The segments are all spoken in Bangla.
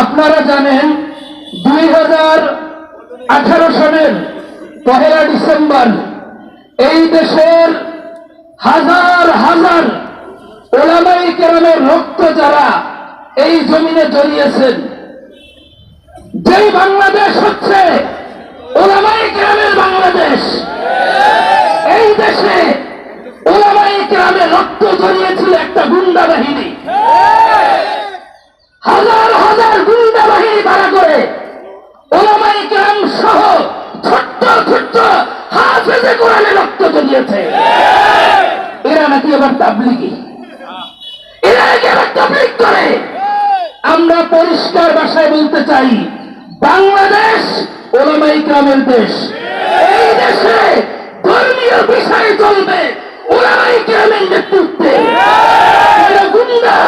আপনারা জানেন 2018 সালের 1 ডিসেম্বর এই দেশের হাজার হাজার উলামায়ে কেরামের রক্ত যারা এই জমিনে ঝরিয়েছেন, যেই বাংলাদেশ হচ্ছে উলামায়ে কেরামের বাংলাদেশ, এই দেশে উলামায়ে কেরামের রক্ত ঝরিয়েছিল একটা গুন্ডা বাহিনী। হাজার হাজার গুন্ডা বাহিনী ভাড়া করে উলামায়ে কেরাম সহ ছোট্ট ছোট্ট হাফেজে কোরআনে রক্ত ঝরিয়েছে। এরা নাকি আবার তাবলীগী, এরা নাকি আবার তাবলীগ করে। আমরা পরিষ্কার ভাষায় বলতে চাই, বাংলাদেশ উলামায়ে কেরামের দেশ। এই দেশে ধর্মীয় বিষয় চলবে উলামায়ে কেরামের নেতৃত্বে। কোন গুন্ডা,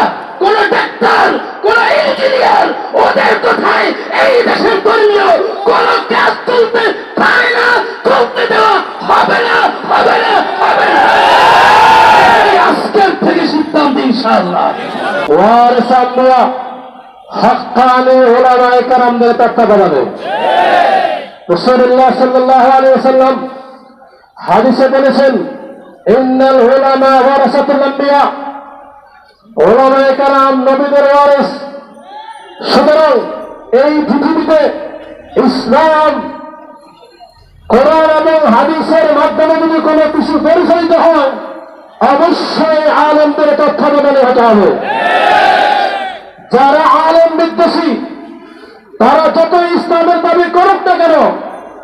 কোন ডাক্তার, কোন ইঞ্জিনিয়ার ওদের কথায় এই দেশের ধর্মীয় কোন কাজ চলতে পারে না, চলতে দেওয়া হবে না, হবে না, হবে না। আজকের থেকে সিদ্ধান্ত ইনশাআল্লাহ। ওয়ারিস আম্বিয়া হাক্কানি উলামায়ে কেরামদের তত্ত্বাবধানে রাসূলুল্লাহ সাল্লাল্লাহু আলাইহি ওয়াসাল্লাম হাদিসে বলেছেন, ইন্নাল উলামা ওয়ারাসাতুল আম্বিয়া, উলামায়ে কেরাম নবীদের ওয়ারিস। সুতরাং এই পৃথিবীতে ইসলাম কোরআন এবং হাদিসের মাধ্যমে যদি কোনো কিছু পরিচালিত হয়, অবশ্যই আলেমদের তত্ত্বাবধানে হতে হবে। যারা আলেম বিদ্বেষী, তারা যত ইসলামের দাবি করুক না কেন,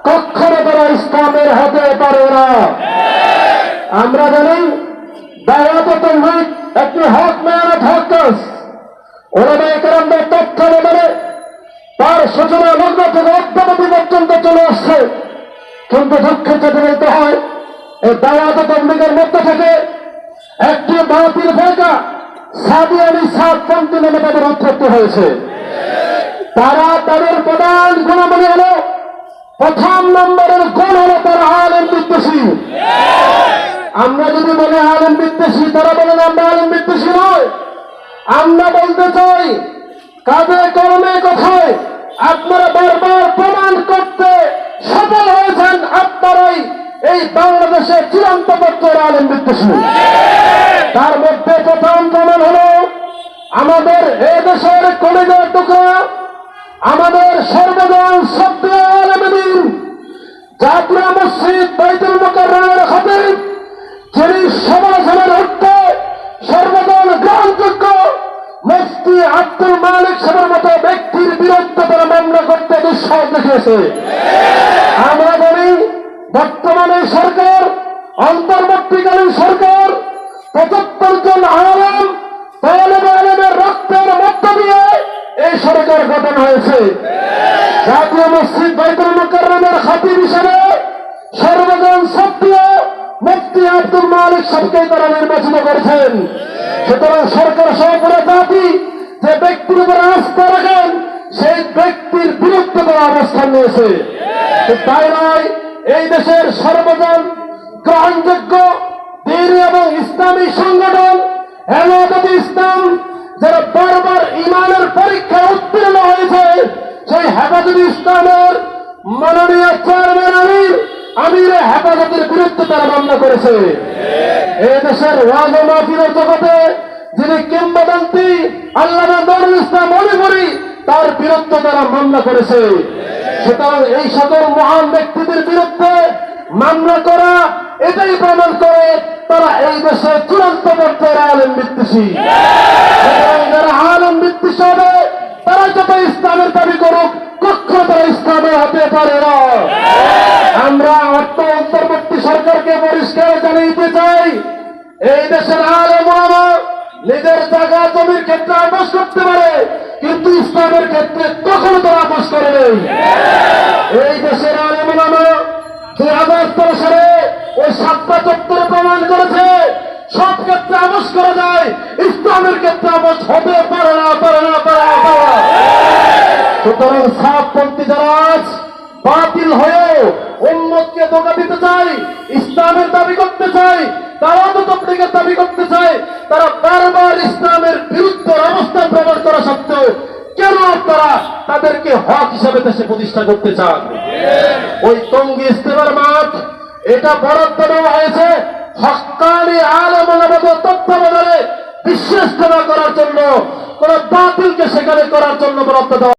কখনো তারা ইসলামের হতে পারে না। আমরা জানি দাওয়াত তাওহীদ একটি হক মেহনত হক কাজ। উলামায়ে কেরামদের তত্ত্বাবধানে তার সূচনা লগ্ন থেকে অদ্যাবধি পর্যন্ত চলে আসছে। কিন্তু দুঃখের সাথে বলতে হয়, এই দাওয়াত তাবলীগের মধ্য থেকে একটি বাতিল ফেরকা সাদিয়ানি সাতপন্থী নামে তাদের উৎপত্তি হয়েছে। তারা তাদের প্রধান গুণাবলী হল, প্রথম নম্বরের গুণ হল তারা আলেম বিদ্বেষী। আমরা যদি বলি আলেম বিদ্বেষী, তারা বলেন আমরা আলেম বিদ্বেষী নয়। আমরা বলতে চাই, কাজে কর্মে কথায় আপনারা বারবার প্রমাণ করতে সফল হয়েছেন আপনারাই এই বাংলাদেশের চূড়ান্ত পর্যায়ের আলেম বিদ্বেষী। তার মধ্যে প্রথম প্রমাণ হল আমাদের এই দেশের কলিজার টুকরা, আমাদের সর্বজন সক্রিয় আলেমে দ্বীন, জাতীয় মসজিদ বাইতুল মুকাররমের খতিব, যিনি সমালোচনার ঊর্ধ্বে সর্বজন গ্রহণযোগ্য মুফতি আব্দুল মালিক সাহেবের মতো ব্যক্তির বিরুদ্ধে তারা মামলা করতে দুঃসাহস দেখিয়েছে। আমরা বলি, বর্তমানে সরকার, অন্তর্বর্তীকালীন সরকার 75 জন আলেম তালেবে আলেমের রক্তের মধ্য দিয়ে এই সরকার গঠন হয়েছে। জাতীয় মসজিদ বাইতুল মুকাররমের খতিব হিসেবে সর্বজন সক্রিয় মুফতি আব্দুল মালিক সাহেবকে তারা নির্বাচিত করেছেন। সুতরাং সরকার সহ পুরো জাতি যে ব্যক্তির উপর আস্থা রাখেন, সেই ব্যক্তির বিরুদ্ধে তারা অবস্থান নিয়েছে। তাই নয়, এই দেশের সর্বজন গ্রহণযোগ্য দ্বীনী এবং ইসলামী সংগঠন হেফাজতে ইসলাম, যারা বারবার ইমানের পরীক্ষায় উত্তীর্ণ হয়েছে, সেই হেফাজতে ইসলামের মাননীয় চেয়ারম্যান আমিরে হেফাজতের বিরুদ্ধে তারা মামলা করেছে। এই দেশের ওয়াজ ও মাহফিলের জগতে যিনি কিংবদন্তি আল্লামা নুরুল ইসলাম মনিপুরি, তার বিরুদ্ধে তারা মামলা করেছে। সুতরাং এই সকল মহান ব্যক্তিদের বিরুদ্ধে মামলা করা এটাই প্রমাণ করে তারা এই দেশে চূড়ান্ত পর্যায়ের আলেম বিদ্বেষী। যারা আলেম বিদ্বেষী হবে, তারা যত ইসলামের দাবি করুক, কখনো তারা ইসলামের হতে পারে না। আমরা অন্তর্বর্তী সরকারকে পরিষ্কার জানিয়ে দিতে চাই, এই দেশের আলেম ওলামা নিজের জায়গা জমির ক্ষেত্রে আপোষ করতে পারে, কিন্তু ইসলামের ক্ষেত্রে কখনো তারা আপোষ করে নেই। এই দেশের আলেম ওলামা 2013 সালে ওই 7টা চত্বরে প্রমাণ করেছে, সব ক্ষেত্রে আপোষ করা যায়, ইসলামের ক্ষেত্রে আপোষ হতে পারে না, পারে না, পারে না, পারে না। সুতরাং সাতপন্থী যারা আজ বাতিল হয়েও উম্মতকে ধোঁকা দিতে চাই, ইসলামের দাবি করতে চাই, তারাও তো তাবলীগের দাবি করতে চায়, তারা বারবার ইসলামের বিরুদ্ধে অবস্থান প্রমাণ করা সত্ত্বেও কেন তাদেরকে হক হিসাবে দেশে প্রতিষ্ঠা করতে চান। ওই টঙ্গী ইস্তেমার মাঠ এটা বরাদ্দ দেওয়া হয়েছে হক্কানি আলেম ওলামাদের তত্ত্বাবধানে বিশ্ব ইজতেমা করার জন্য, কোন বাতিলকে সেখানে করার জন্য বরাদ্দ দেওয়া